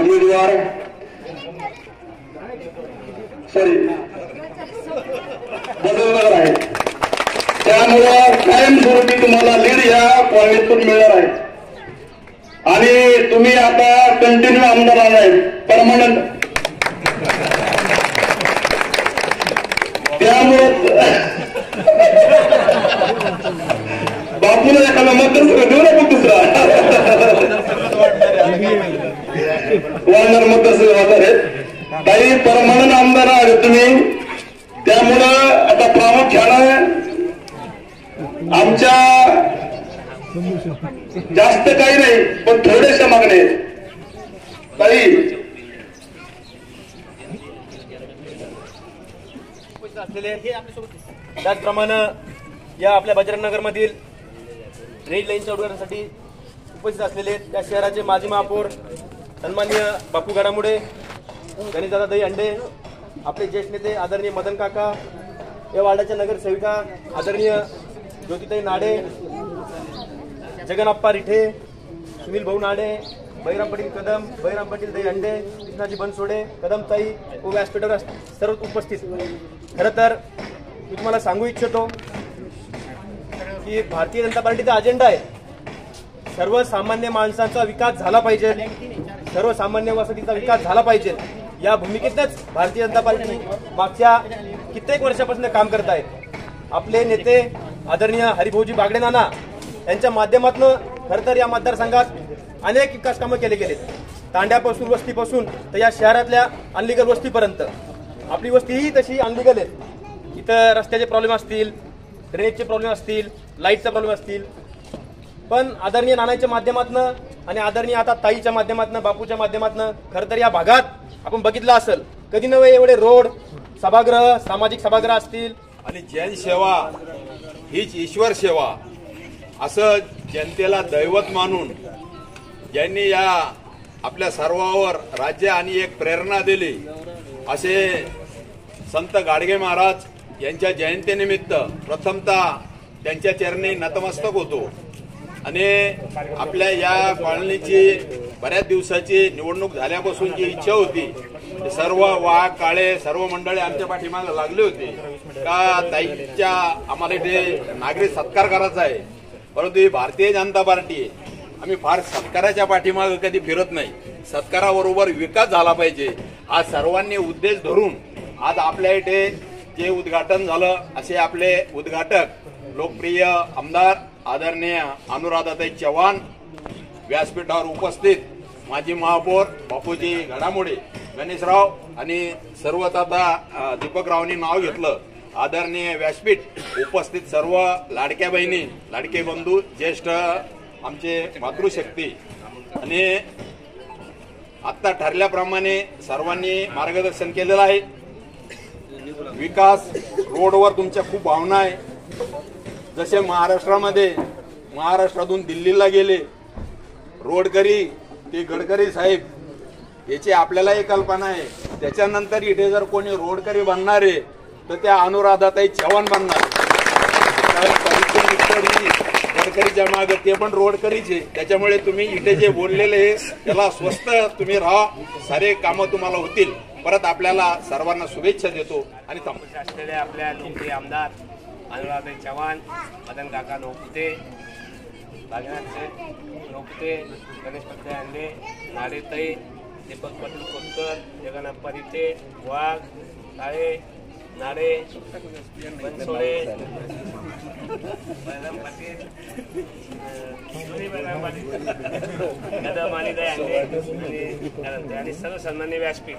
उमेदवार बदलणार आहे, त्यामुळं कायमस्वरूपी तुम्हाला लीड या कॉलेजतून मिळणार आहे आणि तुम्ही आता कंटिन्यू आमदार आहे परमनंट. त्यामुळे बापूला एखादा मतदारसंघ देऊ नका दुसरा वाढणार मतदारसंघ होणार आहे. काही परमनंट आमदार आहे तुम्ही, त्यामुळं आता प्रामुख्यानं आमच्या जास्त काही नाही पण थोडेशा मागणे आहेत. काही त्याचप्रमाणे या आपल्या बजरंगनगर मधील रेड लाईनच्या उद्घाटनासाठी उपस्थित असलेले त्या शहराचे माजी महापौर सन्माननीय बापू घडामुळे, गणेशदादा दही अंडे, आपले ज्येष्ठ नेते आदरणीय मदन काका, या वार्डाच्या नगरसेविका आदरणीय ज्योतिताई नाडे, जगन्नाप्पा रिठे, सुनील भाऊ नाडे, बहिराम पाटील कदम, बहिराम पाटील दही अंडे, कृष्णाजी बनसोडे, कदमताई व व्यासपीठावर सर्व उपस्थित. खरं तर मी तुम्हाला सांगू इच्छितो की भारतीय जनता पार्टीचा अजेंडा आहे सर्वसामान्य माणसांचा विकास झाला पाहिजे, सर्वसामान्य वसतीचा विकास झाला पाहिजे. या भूमिकेतच भारतीय जनता पार्टी मागच्या कित्येक वर्षापासून काम करत आहे. आपले नेते आदरणीय हरिभाऊजी बागडे नाना यांच्या माध्यमातून खरं तर या मतदारसंघात अनेक विकास कामं केले गेले. तांड्यापासून वस्तीपासून तर या शहरातल्या अनलिगल वस्तीपर्यंत. आपली वस्तीही तशी अनलिगल आहे. इथं रस्त्याचे प्रॉब्लेम असतील, ड्रेनेजचे प्रॉब्लेम असतील, लाईटचा प्रॉब्लेम असतील, पण आदरणीय नानाच्या माध्यमातून आणि आदरणीय आता ताईच्या माध्यमातून, बापूच्या माध्यमातून खरं तर या भागात आपण बघितलं असेल कधी नव्हे एवढे रोड, सभागृह, सामाजिक सभागृह असतील. आणि जनसेवा हीच ईश्वर सेवा असं जनतेला दैवत मानून ज्यांनी या आपल्या सर्वांवर राज्य आणि एक प्रेरणा दिली असे संत गाडगे महाराज यांच्या जयंतीनिमित्त प्रथमतः त्यांच्या चरणी नतमस्तक होतो. आणि आपल्या या कॉलनीची बऱ्याच दिवसाची निवडणूक झाल्यापासून जी इच्छा होती, सर्व वाघ काळे सर्व मंडळी आमच्या पाठीमागे लागली होती का ताईच्या आम्हाला इथे नागरिक सत्कार करायचा आहे. परंतु ही भारतीय जनता पार्टी आहे, आम्ही फार सत्काराच्या पाठीमागे कधी फिरत नाही. सत्काराबरोबर विकास झाला पाहिजे हा सर्वांनी उद्देश धरून आज आपल्या इथे जे उद्घाटन झालं असे आपले उद्घाटक लोकप्रिय आमदार आदरणीय अनुराधाताई चव्हाण, व्यासपीठावर उपस्थित माजी महापौर बापूजी घडामोडे, गणेशराव आणि सर्वच आता दीपकरावनी नाव घेतलं आदरणीय व्यासपीठ उपस्थित सर्व लाडक्या बहिणी, लाडके बंधू, ज्येष्ठ आमचे मातृशक्ती. आणि आता ठरल्याप्रमाणे सर्वांनी मार्गदर्शन केलेलं आहे. विकास रोडवर तुमच्या खूप भावना आहे. जसे महाराष्ट्रातून दिल्लीला गेले रोडकरी ते गडकरी साहेब याची आपल्यालाही कल्पना आहे. त्याच्यानंतर इथे जर कोणी रोडकरी बनणारे तर त्या अनुराधाताई चव्हाण बनणार. गडकरीच्या मागे ते पण रोडकरीचे. त्याच्यामुळे तुम्ही इथे जे बोललेले त्याला स्वस्त तुम्ही राहा, सारे कामं तुम्हाला होतील. परत आपल्याला सर्वांना शुभेच्छा देतो. आणि असलेले आपल्या लोकप्रिय आमदार अनुराधाताई चव्हाण, मदन काका नोकते, भागनाथ नोकते, गणेश पाटील अंडे, नाडेताई, दीपक पाटील कोतकर, जगन्नाप्पा रिठे, वाघ काळे, नाडे, बनसोडे, बहिराम पाटील, कदम आणि दही अंडे आणि सर्व सन्मान्य व्यासपीठ.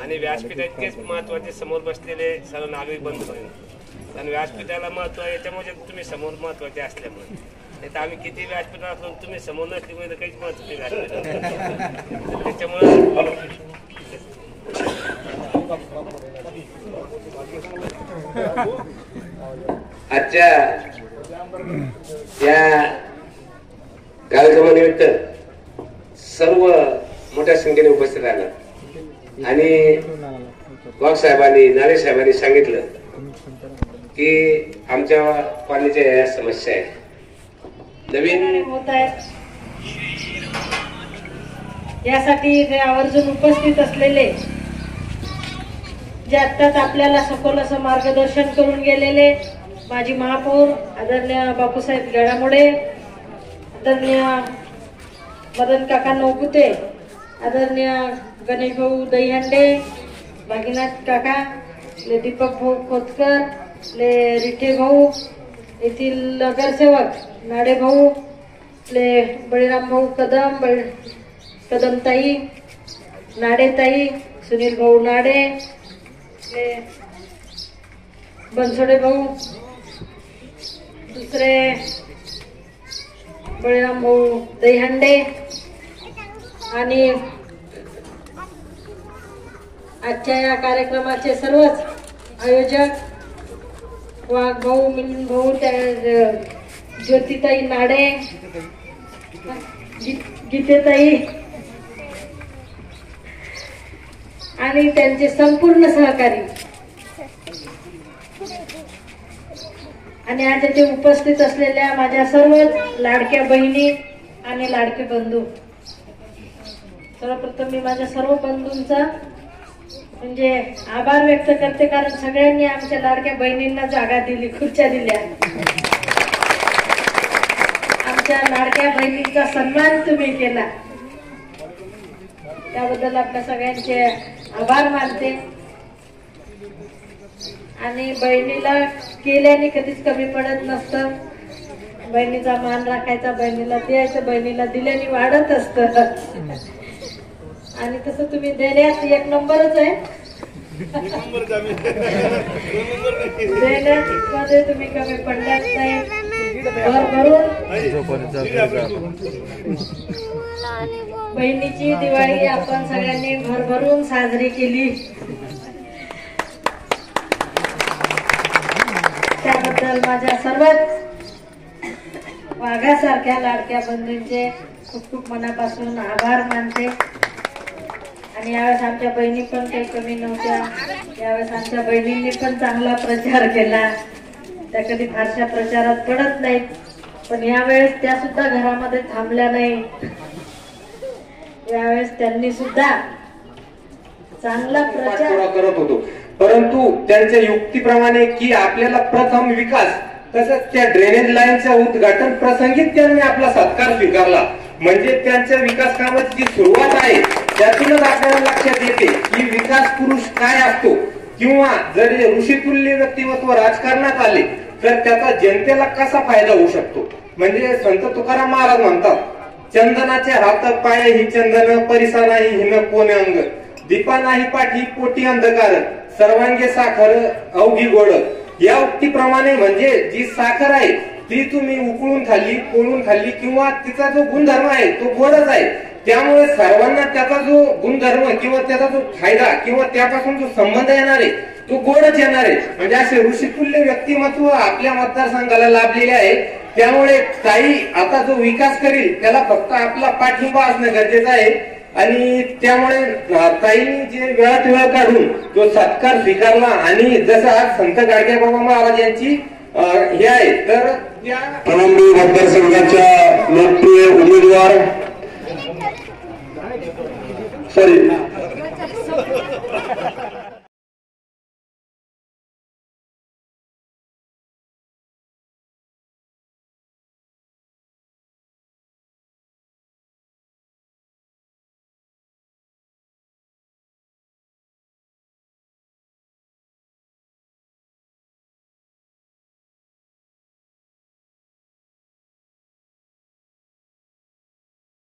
आणि व्यासपीठ इतकेच महत्वाचे समोर बसलेले सर्व नागरिक बंधू. आणि व्यासपीठाला महत्व आहे त्यामुळे तुम्ही समोर महत्वाचे असल्यामुळे. नाही तर आम्ही किती व्यासपीठात असलो तुम्ही समोर नसल्यामुळे काहीच महत्व नाही व्यासपीठाला. त्याच्यामुळे आजच्या या कार्यक्रमानिमित्त सर्व मोठ्या संख्येने उपस्थित राहिला. आणि वाघ साहेबांनी, नारे साहेबांनी सांगितलं की आमच्या पाण्याच्या या समस्या आहेत. नवीन यासाठी ते आवर्जून उपस्थित असलेले, जे आत्ताच आपल्याला सखोल असं मार्गदर्शन करून गेलेले माजी महापौर आदरणीय बापूसाहेब गडामोडे, आदरणीय मदन काका नौकुते, आदरणीय गणेश भाऊ दहीहंडे, भागीनाथ काका, ले दीपक भाऊ खोतकर, ले रिठे भाऊ, येथील नगरसेवक नाडे भाऊ, ले बळीराम भाऊ कदम, कदमताई, नाडेताई, सुनील भाऊ नाडे, ले बनसोडे भाऊ, दुसरे बळीराम भाऊ दहीहंडे आणि आजच्या या कार्यक्रमाचे सर्वच आयोजक वाघ भाऊ, मिलिंद भाऊ, ज्योतिताई नाडे, गीतेताई आणि त्यांचे संपूर्ण सहकारी आणि आज येथे उपस्थित असलेल्या माझ्या सर्व लाडक्या बहिणी आणि लाडके बंधू, सर्वप्रथम मी माझ्या सर्व बंधूंचा म्हणजे आभार व्यक्त करते, कारण सगळ्यांनी आमच्या लाडक्या बहिणींना जागा दिली, खुर्च्या दिल्या. आमच्या लाडक्या बहिणींचा सन्मान तुम्ही केला, त्याबद्दल आपल्या सगळ्यांचे आभार मानते. आणि बहिणीला केल्याने कधीच कमी पडत नसतं. बहिणीचा मान राखायचा, बहिणीला द्यायचं, बहिणीला दिल्याने वाढत असतं. आणि तसं तुम्ही देण्यात एक नंबरच आहे. देण्यात मध्ये तुम्ही कमी पडल्याच नाही. बहिणीची दिवाळी आपण सगळ्यांनी भरभरून साजरी केली, त्याबद्दल माझ्या सर्वच वाघासारख्या लाडक्या बंधूंचे खूप खूप मनापासून आभार मानते. आणि यावेळेस आमच्या बहिणी पण काही कमी नव्हत्या. यावेळेस आमच्या बहिणींनी पण चांगला प्रचार केला. त्या कधी फारशा प्रचारात पडत नाहीत, पण यावेळेस त्या सुद्धा घरामध्ये थांबल्या नाही. यावेळेस त्यांनी सुद्धा चांगला प्रचार करत होतो, परंतु त्यांच्या युक्तीप्रमाणे की आपल्याला प्रथम विकास, तसंच त्या ड्रेनेज लाईनच्या उद्घाटन प्रसंगी त्यांनी आपला सत्कार स्वीकारला. म्हणजे त्यांच्या विकास कामाची जी सुरुवात आहे त्यातूनच आपल्याला लक्षात येते की विकास पुरुष काय असतो, किंवा जरी ऋषितुल्य व्यक्तिमत्व राजकारणात आले तर त्याचा जनतेला कसा फायदा होऊ शकतो. म्हणजे संत तुकाराम महाराज म्हणतात, चंदनाचे हात पाय ही चंदन, परिसा नाही हिन कोण अंग, दीपा नाही पाठी पोटी अंधकार, सर्वांगे साखर अवघी गोड. या उक्तीप्रमाणे म्हणजे जी साखर आहे ती तुम्ही उकळून खाल्ली, पोळून खाल्ली, किंवा तिचा जो गुणधर्म आहे तो गोडच आहे. त्यामुळे सर्वांना त्याचा जो गुणधर्म किंवा त्याचा जो फायदा किंवा त्यापासून जो संबंध येणार आहे तो गोडच येणार आहे. म्हणजे असे ऋषितुल्य व्यक्तिमत्व आपल्या मतदारसंघाला लाभलेले आहे. त्यामुळे ताई आता जो विकास करील त्याला फक्त आपला पाठिंबा असणं गरजेचं आहे. आणि त्यामुळे ताईंनी जे वेळात वेळ काढून जो सत्कार स्वीकारला, आणि जसं आज संत गाडगेबाबा महाराज यांची हे आहे, तर त्या कळंबी मतदारसंघाच्या लोकप्रिय उमेदवार